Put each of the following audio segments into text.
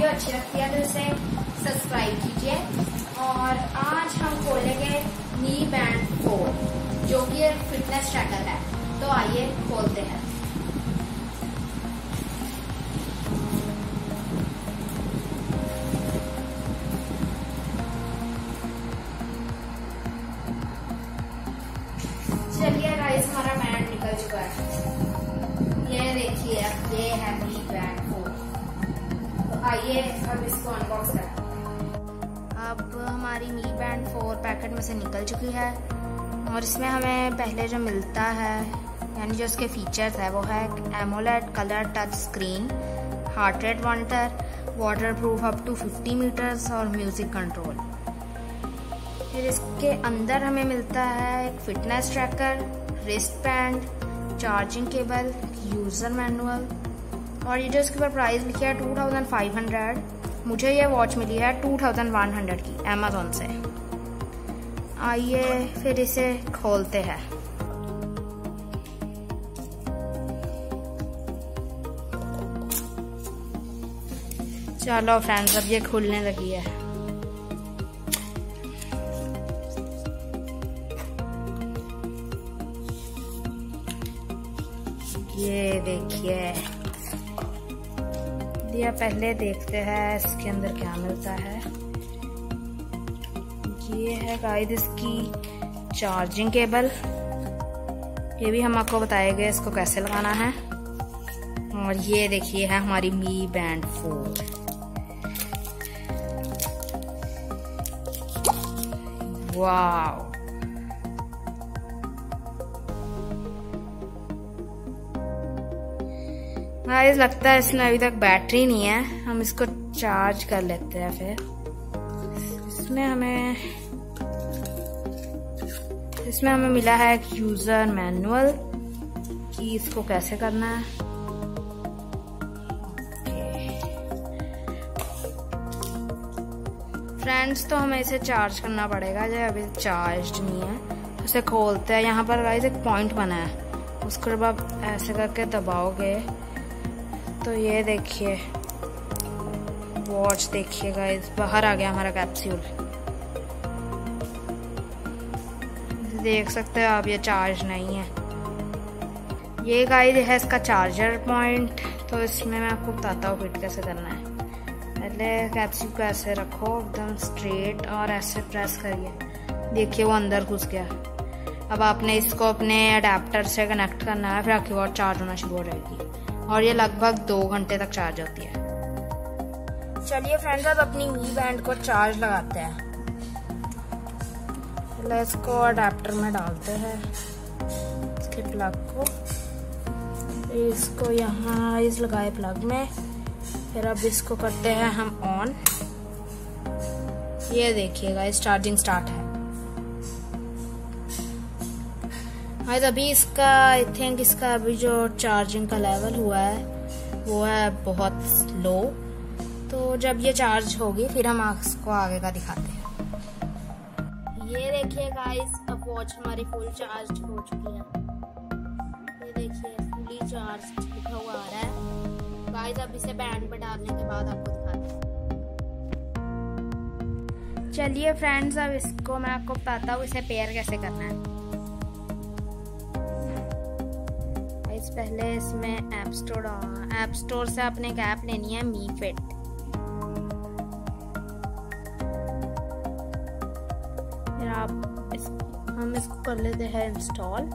Video अच्छी लगती है तो इसे सब्सक्राइब कीजिए। और आज हम खोलेंगे मी बैंड 4 जो कि एक फिटनेस ट्रैकर है। तो आइए खोलते हैं। चलिए गाइस, हमारा बैंड निकल चुका है। ये देखिए, ये है मी बैंड 4। तो आइए अब इसको अनबॉक्स करते हैं। अब हमारी मी बैंड 4 पैकेट में से निकल चुकी है और इसमें हमें पहले जो मिलता है यानी जो इसके फीचर्स है वो है AMOLED colour touch screen, heart rate monitor, waterproof up to 50 metres और म्यूजिक कंट्रोल। फिर इसके अंदर हमें मिलता है एक fitness tracker, wrist band, charging cable, user manual और ये जो इसके ऊपर प्राइस लिखी है 2500। मुझे ये वॉच मिली है 2100 की अमेज़न से। आइए फिर इसे खोलते हैं। चलो फ्रेंड्स, अब ये खुलने लगी है। ये देखिए, ये पहले देखते हैं इसके अंदर क्या मिलता है। ये है गाइस इसकी चार्जिंग केबल। ये भी हम आपको बताएंगे इसको कैसे लगाना है। और ये देखिए है हमारी मी बैंड 4। वाव, गाइस लगता है इसमें अभी तक बैटरी नहीं है। हम इसको चार्ज कर लेते हैं। फिर इसमें हमें मिला है एक यूजर मैनुअल कि इसको कैसे करना है। फ्रेंड्स, तो हमें इसे चार्ज करना पड़ेगा जो अभी चार्ज नहीं है। उसे खोलते हैं। यहाँ पर गाइस एक पॉइंट बना है, उसको जब आप ऐसे करके दबाओगे तो ये देखिए वॉच देखिए गाइस, बाहर आ गया हमारा कैप्सूल। देख सकते हो आप, ये चार्ज नहीं है। ये गाइस है इसका चार्जर पॉइंट। तो इसमें मैं आपको बताता हूँ फिट कैसे करना है। पहले कैप्सूल को ऐसे रखो एकदम स्ट्रेट और ऐसे प्रेस करिए। देखिए वो अंदर घुस गया। अब आपने इसको अपने अडेप्टर से कनेक्ट करना है, फिर आपकी वॉच चार्ज होना शुरू हो जाएगी और ये लगभग 2 घंटे तक चार्ज होती है। चलिए फ्रेंड्स, अब अपनी मी बैंड को चार्ज लगाते हैं। पहले इसको अडेप्टर में डालते हैं, इसके प्लग को। इसको यहाँ इस लगाए प्लग में। फिर अब इसको करते हैं हम ऑन। ये देखिएगा इस चार्जिंग स्टार्ट है। अभी इसका आई थिंक इसका अभी जो चार्जिंग का लेवल हुआ है वो है बहुत लो। तो जब ये चार्ज होगी फिर हम इसको आगे का दिखाते हैं। ये देखिए गाइस, अब वॉच हमारी फुल चार्ज हो चुकी है। ये देखिए फुली चार्ज लिखा हुआ आ रहा है। गाइस अब इसे बैंड पे डालने के बाद आपको दिखाते हैं। चलिए फ्रेंड्स, अब इसको मैं आपको बताता हूँ इसे पेयर कैसे करना है। पहले इसमें ऐप स्टोर से आपने एक ऐप लेनी है, मी फिट। फिर हम इसको कर लेते हैं इंस्टॉल।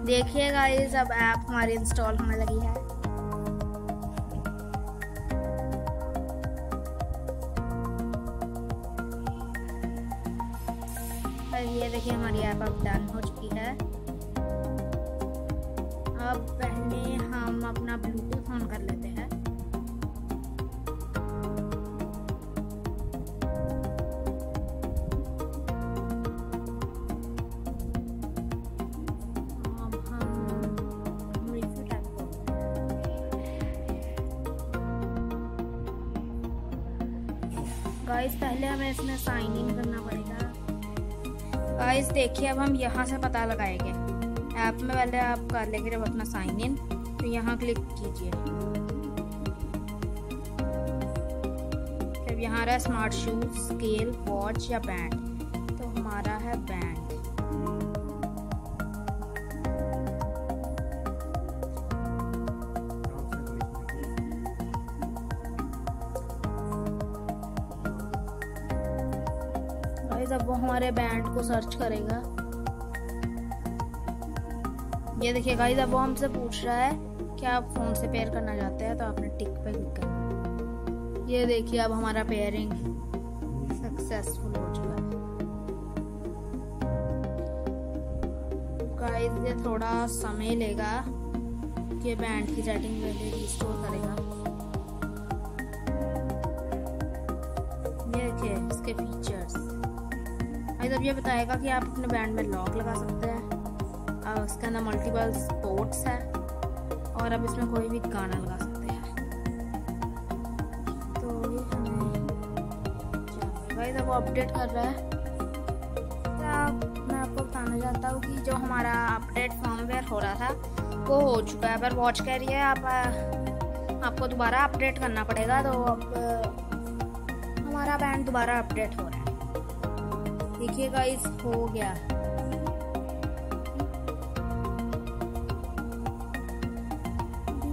देखिए गाइस, अब ऐप हमारी इंस्टॉल होने लगी है। ये देखिए हमारी ऐप अब डन हो चुकी है। अब पहले हम अपना ब्लूटूथ ऑन कर लेते हैं। अब हम रिसेट ऐप गाइस, पहले हमें इसमें साइन इन करना पड़ेगा। गाइस देखिए, अब हम यहाँ से पता लगाएंगे ऐप में पहले आप कर लेंगे जब अपना साइन इन, तो यहाँ क्लिक कीजिए। जब यहाँ रहा स्मार्ट शूज, स्केल, वॉच या बैंड, तो हमारा है बैंड। अब वो हमारे बैंड को सर्च करेगा। ये देखिए गाइस, अब वो हमसे पूछ रहा है कि आप फोन से पेयर करना चाहते हैं, तो आपने टिक पे क्लिक करना। ये देखिए अब हमारा पेयरिंग सक्सेसफुल हो चुका है। गाइस ये थोड़ा समय लेगा कि बैंड की सेटिंग पहले रिस्टोर करेगा। ये देखिए इसके फीचर्स। अब ये बताएगा कि आप अपने बैंड में लॉक लगा सकते हैं, इसके अंदर मल्टीपल स्पोर्ट्स है, और अब इसमें कोई भी गाना लगा सकते हैं। तो ये हमें भाई जब वो अपडेट कर रहा है, तो मैं आपको बताना चाहता हूँ कि जो हमारा अपडेट फर्मवेयर हो रहा था वो हो चुका है। पर वॉच कह रही है आपको दोबारा अपडेट करना पड़ेगा, तो अब हमारा बैंड दोबारा अपडेट हो रहा है। देखिए गाइस हो गया।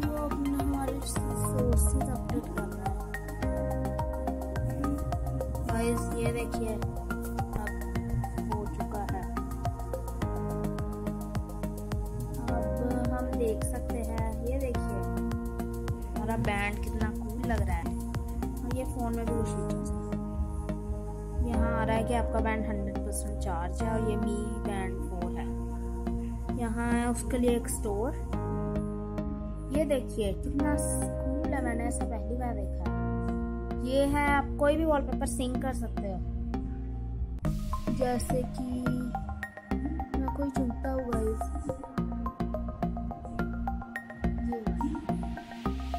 वो अपना हमारे सोर्सेज अपडेट कर रहा है। गाइस ये देखिए अब हो चुका है। अब हम देख सकते हैं, ये देखिए हमारा बैंड कितना कूल लग रहा है। और ये फोन में भी कुछ फीचर्स है। यहाँ आ रहा है कि आपका बैंड 100% चार्ज है, और ये मी बैंड 4 है। यहाँ है उसके लिए एक स्टोर। ये देखिए कितना कूल है, मैंने ऐसा पहली बार देखा है। ये है, आप कोई भी वॉलपेपर सिंक कर सकते हो, जैसे कि मैं कोई चुनता हूँ गाइस,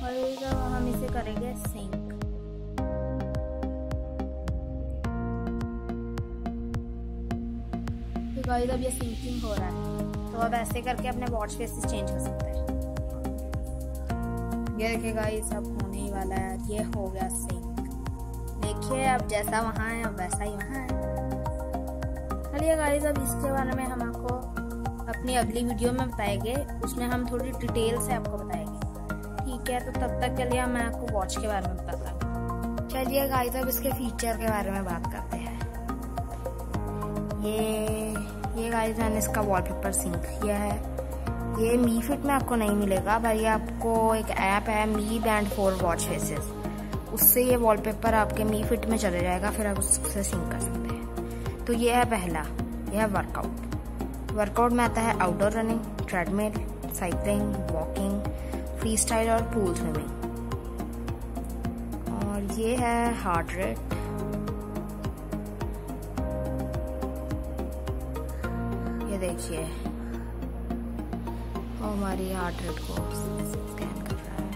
ये और हम इसे करेंगे सिंक। गाइस अब ये सिंकिंग हो रहा है, तो अब ऐसे करके अपने वॉच फेसेस चेंज कर सकते हैं। ये देखिए गाइस अब होने ही वाला है, ये हो गया सिंक। देखिए अब जैसा वहाँ है अब वैसा ही वहाँ है। चलिए गाइस अब इसके बारे में हम आपको अपनी अगली वीडियो में बताएंगे, उसमें हम थोड़ी डिटेल से आपको बताएंगे। ठीक है, तो तब तक के लिए मैं आपको वॉच के बारे में बताता हूँ। चलिए गाइस अब इसके फीचर के बारे में बात करते हैं। ये गाइस मैंने इसका वॉलपेपर सिंक किया है। ये मी फिट में आपको नहीं मिलेगा, पर ये आपको एक ऐप है मी बैंड 4 वॉच फेसेस, उससे ये वॉलपेपर आपके मी फिट में चले जाएगा, फिर आप उससे सिंक कर सकते हैं। तो ये है पहला, ये है वर्कआउट। वर्कआउट में आता है outdoor running, treadmill, cycling, walking, free style और पूल स्विमिंग। और ये है हार्ट रेट। देखिए हमारी हार्ट रेट को स्कैन कर रहा है।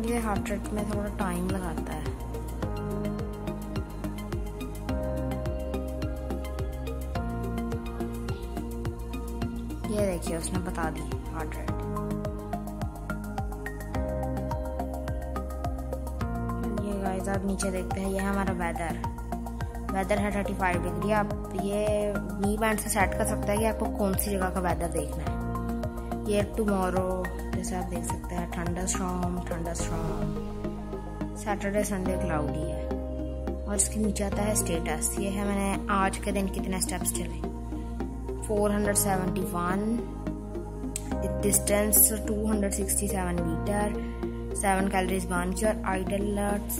ये हार्ट रेट में थोड़ा टाइम लगाता है। ये देखिए उसने बता दी हार्ट रेट। ये गाइस आप नीचे देखते हैं, ये है हमारा वेदर है 35 डिग्री। आप ये मी बैंड से सेट कर सकते हैं कि आपको कौन सी जगह का वेदर देखना है। ये टुमारो जैसे आप देख सकते हैं, थंडरस्टॉर्म, सैटरडे संडे क्लाउडी है। और इसके नीचे आता है स्टेटस। ये है मैंने आज के दिन कितने स्टेप्स चले, 471, डिस्टेंस 267 मीटर, 7 कैलोरीज बर्न की। और आइडल अलर्ट्स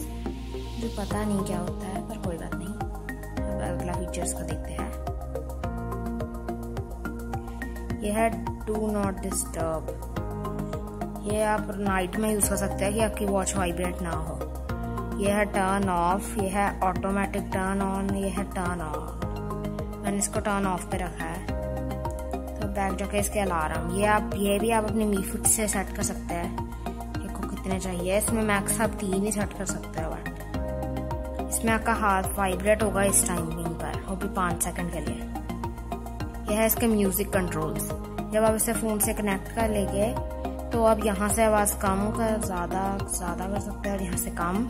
जो पता नहीं क्या होता है, पर कोई बात नहीं। अगला फीचर्स को देखते हैं। यह है डू नॉट डिस्टर्ब। ये आप नाइट में यूज कर सकते हैं कि आपकी वॉच वाइब्रेट ना हो। यह है टर्न ऑफ, यह है ऑटोमेटिक टर्न ऑन, यह है टर्न ऑफ। मैंने इसको टर्न ऑफ पे रखा है। तो बैक जाके इसके अलार्म, ये भी आप अपने मी फिट से सेट कर सकते हैं आपको कितने चाहिए। इसमें मैक्स आप 3 ही सेट कर सकते हैं। इसमें आपका हाथ वाइब्रेट होगा इस टाइमिंग पर। वो भी 5 सेकंड के लिए। यह है इसके म्यूजिक कंट्रोल्स। जब आप इसे फोन से कनेक्ट कर लेंगे तो आप यहाँ से आवाज कम कर ज्यादा कर सकते हैं और यहाँ से कम।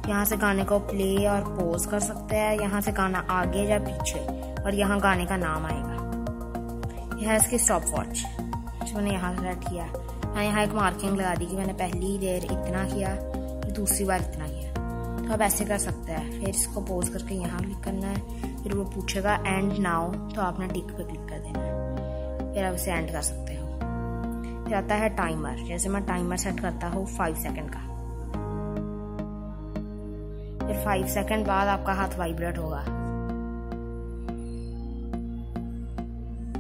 यहाँ से गाने को प्ले और पॉज कर सकते हैं, यहाँ से गाना आगे या पीछे, और यहाँ गाने का नाम आएगा। यह है इसकी स्टॉप वॉच जो मैंने यहाँ सेट किया। मैंने यहाँ एक मार्किंग लगा दी कि मैंने पहली देर इतना किया, दूसरी बार इतना किया। तो आप ऐसे कर सकते हैं। फिर इसको पॉज करके यहाँ क्लिक करना है, फिर वो पूछेगा एंड नाउ, तो आपने टिक पे क्लिक कर देना है, फिर आप इसे एंड कर सकते हो। फिर आता है टाइमर। जैसे मैं टाइमर सेट करता हूँ 5 सेकंड का, फिर 5 सेकंड बाद आपका हाथ वाइब्रेट होगा।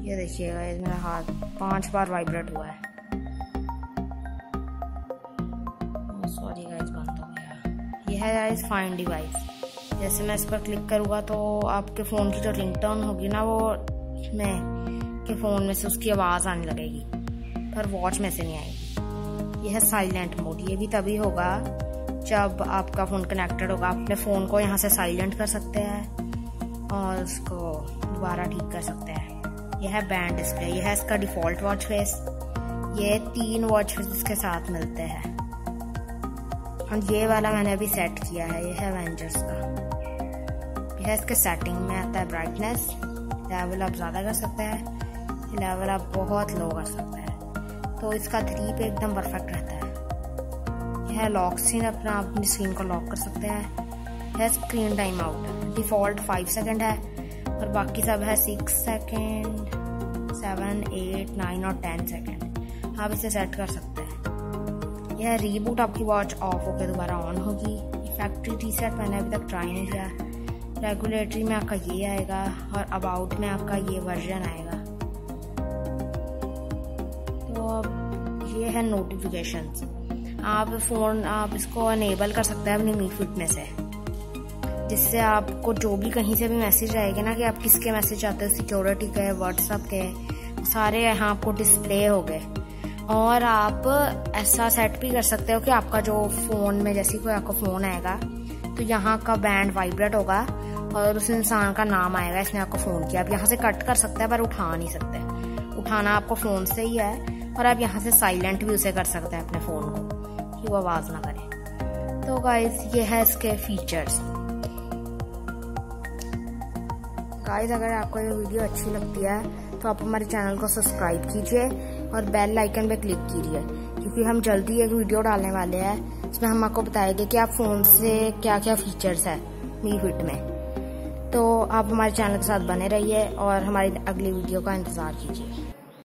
ये देखिएगा मेरा हाथ 5 बार वाइब्रेट हुआ है। सॉरी गाइस, बंद हो गया। यह है गाइस फाइंड डिवाइस। जैसे मैं इस पर क्लिक करूँगा तो आपके फ़ोन की जो रिंगटोन होगी ना, वो मैं के फ़ोन में से उसकी आवाज़ आने लगेगी, पर वॉच में से नहीं आएगी। यह है साइलेंट मोड। ये भी तभी होगा जब आपका फ़ोन कनेक्टेड होगा। आप अपने फ़ोन को यहाँ से साइलेंट कर सकते हैं और उसको दोबारा ठीक कर सकते हैं। यह है बैंड डिस्प्ले। यह है इसका डिफ़ॉल्ट वॉच फेस। ये 3 वॉच फेस इसके साथ मिलते हैं और ये वाला मैंने अभी सेट किया है। यह है एवेंजर्स का। यह इसके सेटिंग में आता है ब्राइटनेस। लेवल आप ज़्यादा कर सकते हैं, लेवल आप बहुत लो कर सकते हैं, तो इसका 3 पे एकदम परफेक्ट रहता है। यह लॉक स्क्रीन, अपनी स्क्रीन को लॉक कर सकते हैं। यह screen time out. Default 5 second है और बाकी सब है 6 सेकंड, 7, 8, 9 और 10 सेकंड। आप इसे सेट कर सकते हैं। यह रीबूट, आपकी वॉच ऑफ होकर दोबारा ऑन होगी। फैक्ट्री रीसेट मैंने अभी तक ट्राई नहीं किया। रेगुलेटरी में आपका ये आएगा और अबाउट में आपका ये वर्जन आएगा। तो अब ये है नोटिफिकेशंस। आप इसको अनेबल कर सकते हैं अपनी मी फिट में से, जिससे आपको जो भी कहीं से भी मैसेज आएगा ना कि आप किसके मैसेज आते हैं, सिक्योरिटी के, व्हाट्सएप के, सारे यहाँ आपको डिस्प्ले हो गए। और आप ऐसा सेट भी कर सकते हो कि आपका जो फ़ोन में जैसे कोई आपका फ़ोन आएगा तो यहाँ का बैंड वाइब्रेट होगा और उस इंसान का नाम आएगा, इसने आपको फ़ोन किया। आप यहाँ से कट कर सकते हैं पर उठा नहीं सकते। उठाना आपको फ़ोन से ही है, और आप यहाँ से साइलेंट भी उसे कर सकते हैं अपने फ़ोन को कि वो आवाज़ ना करे। तो गाइज ये है इसके फीचर्स। गाइज अगर आपको ये वीडियो अच्छी लगती है तो आप हमारे चैनल को सब्सक्राइब कीजिए और बेल आइकन पे क्लिक कीजिए, क्योंकि हम जल्दी एक वीडियो डालने वाले हैं। इसमें हम आपको बताएंगे कि आप फ़ोन से क्या क्या फीचर्स है मी फिट में। तो आप हमारे चैनल के साथ बने रहिए और हमारी अगली वीडियो का इंतज़ार कीजिए।